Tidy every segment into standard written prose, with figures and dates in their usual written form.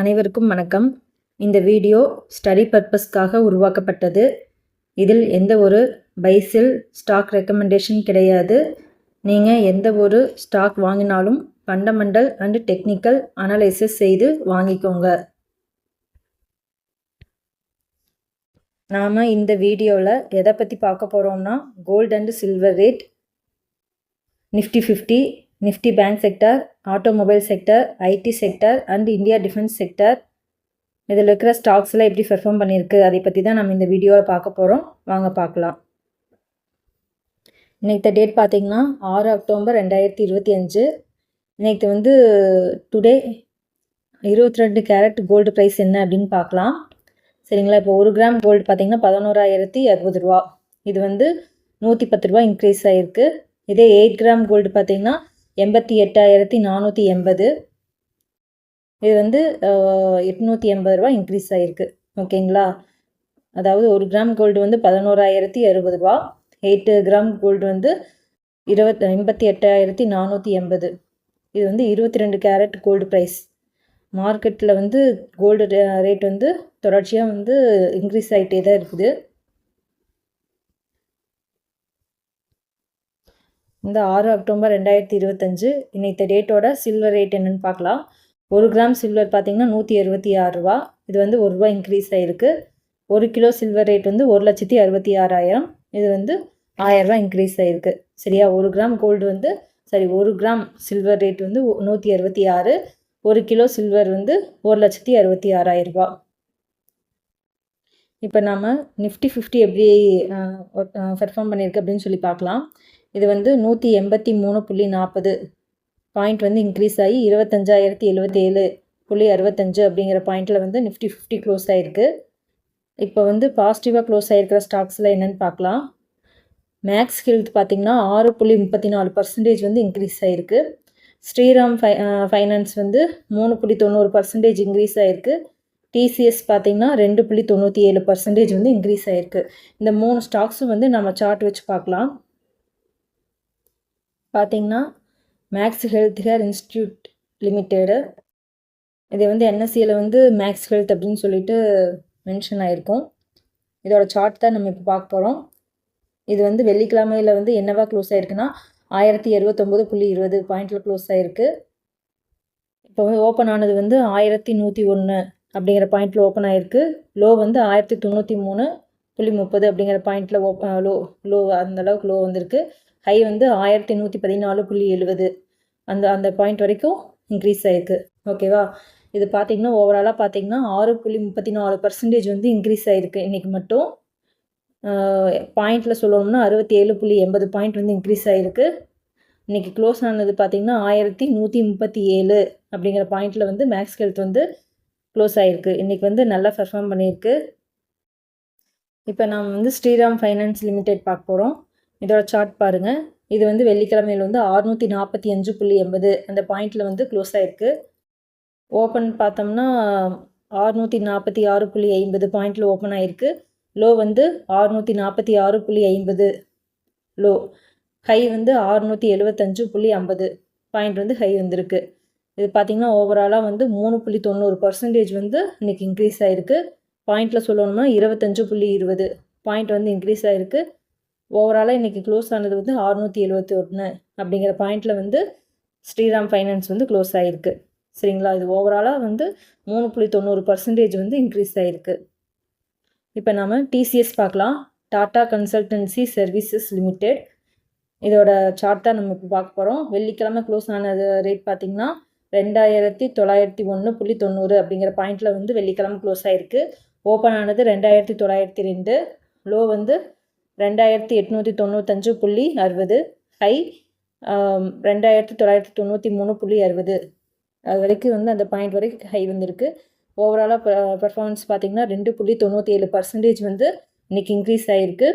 அனைவருக்கும் வணக்கம். இந்த வீடியோ ஸ்டடி பர்பஸ்க்காக உருவாக்கப்பட்டது. இதில் எந்த ஒரு பை செல் ஸ்டாக் ரெக்கமெண்டேஷன் கிடையாது. நீங்கள் எந்த ஒரு ஸ்டாக் வாங்கினாலும் ஃபண்டமெண்டல் அண்ட் டெக்னிக்கல் அனலைசிஸ் செய்து வாங்கிக்கோங்க. நாம் இந்த வீடியோவில் எதை பற்றி பார்க்க போகிறோம்னா, gold and silver rate, Nifty 50, Nifty bank sector, automobile sector, IT sector and India defence sector, இதில் இருக்கிற ஸ்டாக்ஸ்லாம் எப்படி பெர்ஃபார்ம் பண்ணியிருக்கு அதை பற்றி தான் நம்ம இந்த வீடியோவில் பார்க்க போகிறோம். வாங்க பார்க்கலாம். இன்றைக்கு டேட் பார்த்திங்கன்னா 6 அக்டோபர் 2025. இன்றைக்கு டுடே 22 கேரட் கோல்டு ப்ரைஸ் என்ன அப்படின்னு பார்க்கலாம். சரிங்களா? இப்போ 1 கிராம் கோல்டு பார்த்திங்கன்னா 11,060 ரூபா. இது 110 ரூபா இன்க்ரீஸ் ஆகிருக்கு. இதே 8 கிராம் கோல்டு பார்த்திங்கன்னா 88,480. இது 880 ரூபா இன்க்ரீஸ் ஆகிருக்கு. ஓகேங்களா? அதாவது 1 கிராம் கோல்டு 11,060 ரூபா, 8 கிராம் கோல்டு 88,480. இது 22 கேரட் கோல்டு ப்ரைஸ். மார்க்கெட்டில் கோல்டு ரேட் தொடர்ச்சியாக இன்க்ரீஸ் ஆகிட்டே தான் இருக்குது. இந்த 6 அக்டோபர் 2025 இன்னைக்கு டேட்டோட சில்வர் ரேட் என்னென்னு பார்க்கலாம். 1 கிராம் சில்வர் பார்த்திங்கன்னா 166 ரூபா. இது 1 ரூபா இன்க்ரீஸ் ஆகிருக்கு. 1 கிலோ சில்வர் ரேட் 1,66,000. இது 1000 ரூபா இன்க்ரீஸ் ஆகிருக்கு. சரியா? 1 gram gold 1 gram silver rate 166. 1 kilo silver 1,66,000 ரூபா. இப்போ நாம் நிஃப்டி 50 எப்படி பெர்ஃபார்ம் பண்ணியிருக்கு அப்படின்னு சொல்லி பார்க்கலாம். இது 183.40 பாயிண்ட் இன்க்ரீஸ் ஆகி 25,077.65 அப்படிங்கிற பாயிண்டில் நிஃப்டி 50 க்ளோஸ் ஆகிருக்கு. இப்போ பாசிட்டிவாக க்ளோஸ் ஆகிருக்கிற ஸ்டாக்ஸில் என்னென்னு பார்க்கலாம். மேக்ஸ் ஹெல்த் பார்த்திங்கன்னா 6.34% இன்க்ரீஸ் ஆகிருக்கு. ஸ்ரீராம் ஃபைனான்ஸ் 3.90% இன்க்ரீஸ் ஆகிருக்கு. டிசிஎஸ் பார்த்திங்கன்னா 2.97% இன்க்ரீஸ் ஆகிருக்கு. இந்த 3 ஸ்டாக்ஸும் நம்ம சார்ட் வச்சு பார்க்கலாம். பார்த்திங்கன்னா Max Health Care Institute Limited, இது என்எஸ்சியில் மேக்ஸ் ஹெல்த் அப்படின்னு சொல்லிட்டு மென்ஷன் ஆகிருக்கும். இதோட சார்ட் தான் நம்ம இப்போ பார்க்க போகிறோம். இது வெள்ளிக்கிழமையில் என்னவா க்ளோஸ் ஆகிருக்குன்னா 1079.20 பாயிண்டில் க்ளோஸ் ஆகிருக்கு. இப்போ ஓப்பன் ஆனது 1101 அப்படிங்கிற பாயிண்டில் ஓப்பன் ஆகிருக்கு. லோ 1093.30 அப்படிங்கிற பாயிண்டில் லோ அந்தளவுக்கு லோ வந்திருக்கு. ஹை 1114.70 அந்த பாயிண்ட் வரைக்கும் இன்க்ரீஸ் ஆகிருக்கு. ஓகேவா? இது பார்த்திங்கன்னா ஓவராலாக பார்த்திங்கன்னா 6.34% இன்க்ரீஸ் ஆகிருக்கு. இன்றைக்கி மட்டும் பாயிண்டில் சொல்லணும்னா 67.80 பாயிண்ட் இன்க்ரீஸ் ஆகிருக்கு. இன்றைக்கி க்ளோஸ் ஆனது பார்த்திங்கன்னா 1137 அப்படிங்கிற பாயிண்டில் மேக்ஸ் ஹெல்த் க்ளோஸ் ஆகிருக்கு. இன்றைக்கி நல்லா பெர்ஃபார்ம் பண்ணியிருக்கு. இப்போ நாம் ஸ்ரீராம் ஃபைனான்ஸ் லிமிடெட் பார்க்க போகிறோம். இதோட சார்ட் பாருங்கள். இது வெள்ளிக்கிழமையில் 645.80 அந்த பாயிண்டில் க்ளோஸ் ஆகிருக்கு. ஓப்பன் பார்த்தோம்னா 646.50 பாயிண்டில் ஓப்பன் ஆகிருக்கு. Low 646.50 low. High 675.50 point high வந்திருக்கு. இது பார்த்திங்கன்னா ஓவராலாக 3.90% இன்றைக்கி இன்க்ரீஸ் ஆகிருக்கு. பாயிண்டில் சொல்லணும்னா 25.20 பாயிண்ட் இன்க்ரீஸ் ஆகிருக்கு. ஓவராலாக இன்றைக்கி க்ளோஸ் ஆனது 671 அப்படிங்கிற பாயிண்டில் ஸ்ரீராம் ஃபைனான்ஸ் க்ளோஸ் ஆகிருக்கு. சரிங்களா? இது ஓவராலாக 3.90% இன்க்ரீஸ் ஆகிருக்கு. இப்போ நம்ம டிசிஎஸ் பார்க்கலாம். டாடா கன்சல்டன்சி சர்வீசஸ் லிமிடெட், இதோட சார்ட் தான் நம்ம இப்போ பார்க்க போகிறோம். வெள்ளிக்கிழமை க்ளோஸ் ஆனது ரேட் பார்த்திங்கன்னா 2901.90 அப்படிங்கிற பாயிண்டில் வெள்ளிக்கிழமை க்ளோஸ் ஆகிருக்கு. ஓப்பன் ஆனது 2902. லோ 2895.60. ஹை 2993.60. அது வரைக்கும் அது பாயிண்ட் வரைக்கும் ஹை வந்திருக்கு. ஓவராலாக பர்ஃபார்மன்ஸ் பார்த்திங்கன்னா 2.97% இன்றைக்கி இன்க்ரீஸ் ஆகிருக்கு.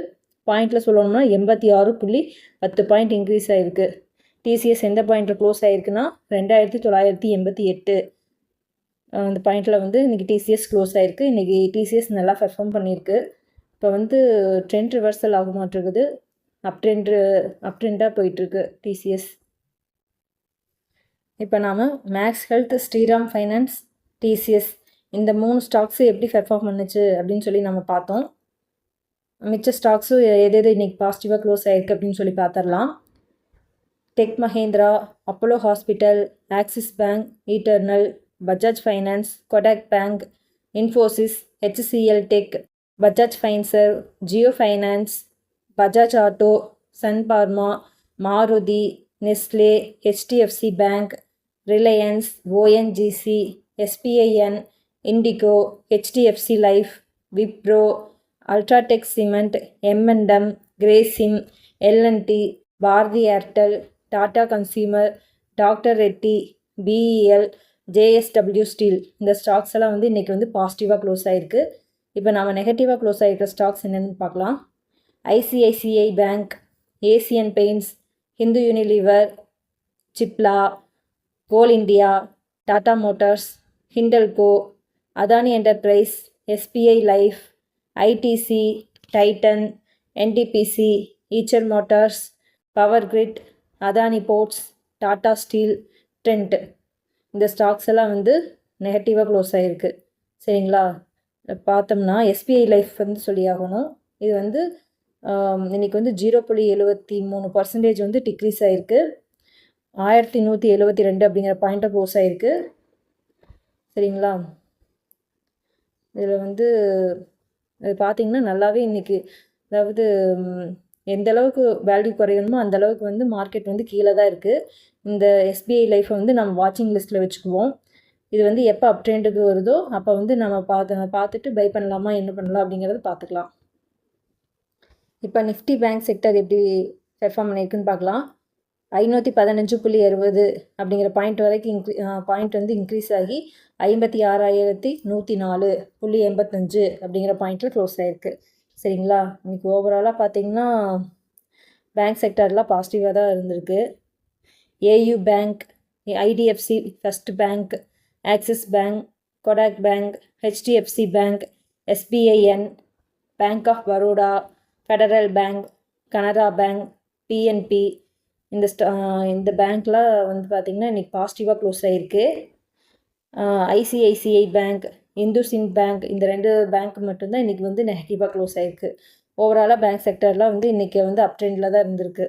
பாயிண்டில் சொல்லணும்னா 86.10 பாயிண்ட் இன்க்ரீஸ் ஆகிருக்கு. டிசிஎஸ் எந்த பாயிண்டில் க்ளோஸ் ஆகிருக்குன்னா 2988 அந்த பாயிண்டில் இன்றைக்கி டிசிஎஸ் க்ளோஸ் ஆகிருக்கு. இன்றைக்கி டிசிஎஸ் நல்லா பெர்ஃபார்ம் பண்ணியிருக்கு. இப்போ ட்ரெண்ட் ரிவர்சல் ஆக மாட்டிருக்குது. அப் ட்ரெண்டாக போயிட்டுருக்கு டிசிஎஸ். இப்போ நாம் Max Health, Shriram Finance, TCS இந்த 3 ஸ்டாக்ஸு எப்படி பெர்ஃபார்ம் பண்ணுச்சு அப்படின்னு சொல்லி நம்ம பார்த்தோம். மிச்ச ஸ்டாக்ஸும் எது இன்றைக்கி பாசிட்டிவாக க்ளோஸ் ஆகிருக்கு அப்படின்னு சொல்லி பார்த்துடலாம். Tech Mahindra, Apollo hospital, Axis bank, Eternal, Bajaj finance, Kotak bank, Infosys, HCL tech, Bajaj Finserv, Jio finance, Bajaj auto, Sun pharma, Maruti, Nestle, HDFC bank, Reliance, ONGC, SBIN, IndiGo, HDFC life, Wipro, UltraTech cement, M&M, Grasim, L&T, Bharti Airtel, Tata consumer, doctor Reddy, BEL, JSW steel இந்த stocks எல்லாம் வந்து இன்றைக்கி வந்து பாசிட்டிவாக close ஆகிருக்கு. இப்போ நம்ம நெகட்டிவாக க்ளோஸ் ஆகிருக்கிற ஸ்டாக்ஸ் என்னென்னு பார்க்கலாம். ICICI bank, Asian paints, Hindu Unilever, Cipla, coal India, Tata motors, Hindalco, Adani enterprise, SBI life, ITC, Titan, NTPC, Eicher motors, power grid, Adani ports, Tata steel, Trent இந்த ஸ்டாக்ஸ் எல்லாம் வந்து நெகட்டிவாக க்ளோஸ் ஆகிருக்கு. சரிங்களா? பார்த்தோம்னா SBI லைஃப் வந்து சொல்லி ஆகணும். இது வந்து இன்றைக்கி வந்து 0.73% வந்து டிக்ரீஸ் ஆகிருக்கு. 1172 அப்படிங்கிற பாயிண்ட்டை க்ளோஸ் ஆகிருக்கு. சரிங்களா? இதில் வந்து பார்த்திங்கன்னா நல்லாவே இன்றைக்கி அதாவது எந்த அளவுக்கு வேல்யூ குறையணுமோ அந்தளவுக்கு வந்து மார்க்கெட் வந்து கீழே தான் இருக்குது. இந்த SBI லைஃப்பை வந்து நம்ம வாட்சிங் லிஸ்ட்டில் வச்சுக்குவோம். இது வந்து எப்போ அப் ட்ரெண்டுக்கு வருதோ அப்போ வந்து நம்ம பார்த்துட்டு பை பண்ணலாமா என்ன பண்ணலாம் அப்படிங்கிறத பார்த்துக்கலாம். இப்போ நிஃப்டி பேங்க் செக்டர் எப்படி பெர்ஃபார்ம் பண்ணியிருக்குன்னு பார்க்கலாம். 515.60 அப்படிங்கிற பாயிண்ட் வரைக்கும் பாயிண்ட் வந்து இன்க்ரீஸ் ஆகி 56,104.85 அப்படிங்கிற பாயிண்ட்டில் க்ளோஸ் ஆகிருக்கு. சரிங்களா? இன்றைக்கி ஓவராலாக பார்த்திங்கன்னா பேங்க் செக்டர்லாம் பாசிட்டிவாக தான் இருந்திருக்கு. AU Bank, IDFC First Bank, Axis Bank, Kotak Bank, HDFC Bank, SBIN, Bank of Baroda, Federal Bank, Canara Bank, PNB இந்த பேங்க்லாம் வந்து பார்த்திங்கன்னா இன்றைக்கி பாசிட்டிவாக க்ளோஸ் ஆகிருக்கு. ICICI பேங்க், இந்துசிண்ட் பேங்க் இந்த 2 பேங்க் மட்டும்தான் இன்றைக்கி வந்து நெகட்டிவாக க்ளோஸ் ஆகிருக்கு. ஓவராலாக பேங்க் செக்டர்லாம் வந்து இன்றைக்கி வந்து அப் ட்ரெண்டில் தான் இருந்திருக்கு.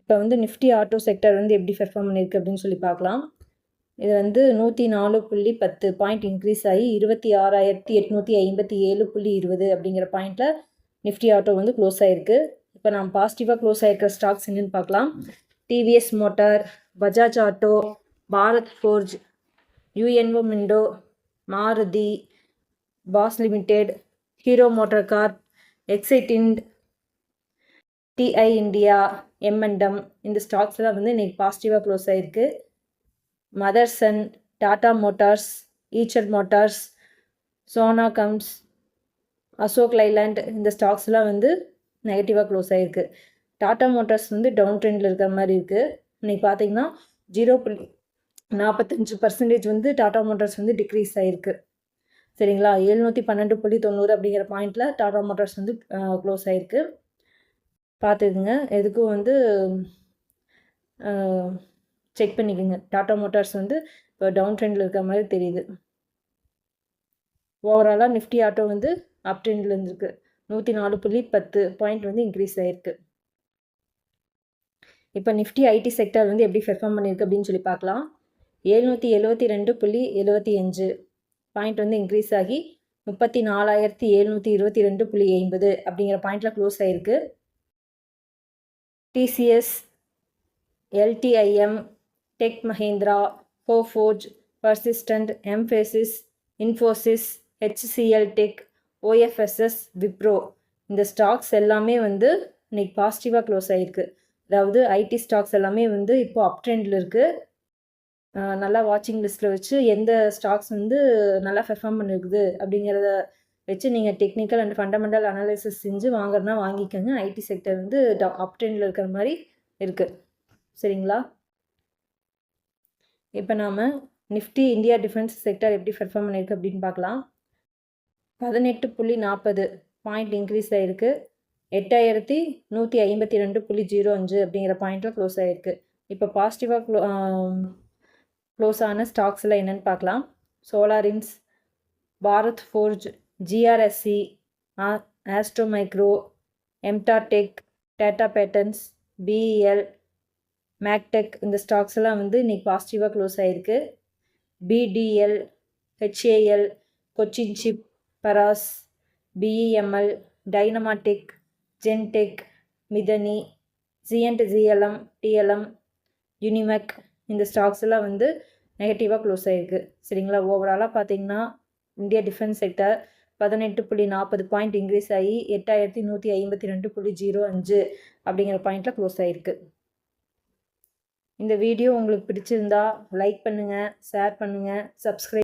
இப்போ வந்து நிஃப்டி ஆட்டோ செக்டர் வந்து எப்படி பெர்ஃபார்ம் பண்ணியிருக்கு அப்படின்னு சொல்லி பார்க்கலாம். இது வந்து 104.10 பாயிண்ட் இன்க்ரீஸ் ஆகி 26,857.20 அப்படிங்கிற பாயிண்ட்டில் நிஃப்டி ஆட்டோ வந்து க்ளோஸ் ஆகிருக்கு. இப்போ நம்ம பாசிட்டிவாக க்ளோஸ் ஆகிருக்கிற ஸ்டாக்ஸ் என்னென்னு பார்க்கலாம். TVS motor, Bajaj auto, Bharat forge, UNO Minda, Maruti, Bosch limited, Hero motor corp, Exide Ind, TI India, M&M இந்த ஸ்டாக்ஸ் எல்லாம் வந்து இன்றைக்கி பாசிட்டிவாக க்ளோஸ் ஆகிருக்கு. Motherson, Tata motors, Eicher motors, Sona கம்ஸ், அசோக் லைலாண்ட் இந்த ஸ்டாக்ஸ்லாம் வந்து நெகட்டிவாக க்ளோஸ் ஆகிருக்கு. டாடா மோட்டார்ஸ் வந்து டவுன் ட்ரெண்டில் இருக்கிற மாதிரி இருக்குது. இன்றைக்கி பார்த்திங்கன்னா 0.45% வந்து டாடா மோட்டார்ஸ் வந்து டிக்ரீஸ் ஆகிருக்கு. சரிங்களா? 712.90 அப்படிங்கிற பாயிண்டில் டாடா மோட்டார்ஸ் வந்து க்ளோஸ் ஆகிருக்கு. பார்த்துக்குங்க. எதுக்கும் வந்து செக் பண்ணிக்கோங்க. டாடா மோட்டார்ஸ் வந்து இப்போ டவுன் ட்ரெண்டில் இருக்கிற மாதிரி தெரியுது. ஓவராலாக நிஃப்டி ஆட்டோ வந்து அப் ட்ரெண்டில் இருந்திருக்கு. 104.10 பாயிண்ட் வந்து இன்க்ரீஸ் ஆகிருக்கு. இப்போ நிஃப்டி ஐடி செக்டர் வந்து எப்படி பெர்ஃபார்ம் பண்ணியிருக்கு அப்படின்னு சொல்லி பார்க்கலாம். 772.75 பாயிண்ட் வந்து இன்க்ரீஸ் ஆகி 34,722.80 அப்படிங்கிற பாயிண்டில் க்ளோஸ் ஆகிருக்கு. TCS, LTIM, tech Mahindra, Coforge, Persistent, Mphasis, Infosys, HCL tech, OFSS, Wipro இந்த ஸ்டாக்ஸ் எல்லாமே வந்து இன்றைக்கி பாசிட்டிவாக க்ளோஸ் ஆகிருக்கு. அதாவது ஐடி ஸ்டாக்ஸ் எல்லாமே வந்து இப்போது அப் ட்ரெண்டில் இருக்குது. நல்லா வாட்சிங் லிஸ்ட்டில் வச்சு எந்த ஸ்டாக்ஸ் வந்து நல்லா பெர்ஃபார்ம் பண்ணியிருக்குது அப்படிங்கிறத வச்சு நீங்கள் டெக்னிக்கல் அண்ட் ஃபண்டமெண்டல் அனாலிசிஸ் செஞ்சு வாங்குறதுனா வாங்கிக்கோங்க. ஐடி செக்டர் வந்து அப் ட்ரெண்டில் இருக்கிற மாதிரி இருக்குது. சரிங்களா? இப்போ நாம் நிஃப்டி இந்தியா டிஃபென்ஸ் செக்டர் எப்படி பெர்ஃபார்ம் பண்ணியிருக்கு அப்படின்னு பார்க்கலாம். 18.40 பாயிண்ட் இன்க்ரீஸ் ஆகிருக்கு. 8,152.05 அப்படிங்கிற பாயிண்ட்டில் க்ளோஸ் ஆகிருக்கு. இப்போ பாசிட்டிவாக க்ளோஸ் ஆன ஸ்டாக்ஸில் என்னென்னு பார்க்கலாம். Solar Inds, Bharat forge, GRSE, Astra micro, எம்டாடெக், டாடா பேட்டர்ன்ஸ், பிஇஎல், மேக்டெக் இந்த ஸ்டாக்ஸ் எல்லாம் வந்து இன்றைக்கி பாசிட்டிவாக க்ளோஸ் ஆகிருக்கு. BDL, HAL, Cochin ship, Paras, BEML, Dynamatech, Zen Tech, Midhani, GLM, DLM, Unimech இந்த ஸ்டாக்ஸ் எல்லாம் வந்து நெகட்டிவாக க்ளோஸ் ஆகிருக்கு. சரிங்களா. ஓவராலாக பார்த்தீங்கன்னா India defence sector 18.40 point increase ஆகி 8152.05 அப்படிங்கிற பாயிண்டில் க்ளோஸ் ஆகிருக்கு. இந்த வீடியோ உங்களுக்கு பிடிச்சிருந்தா லைக் பண்ணுங்கள், ஷேர் பண்ணுங்கள், சப்ஸ்கிரைப்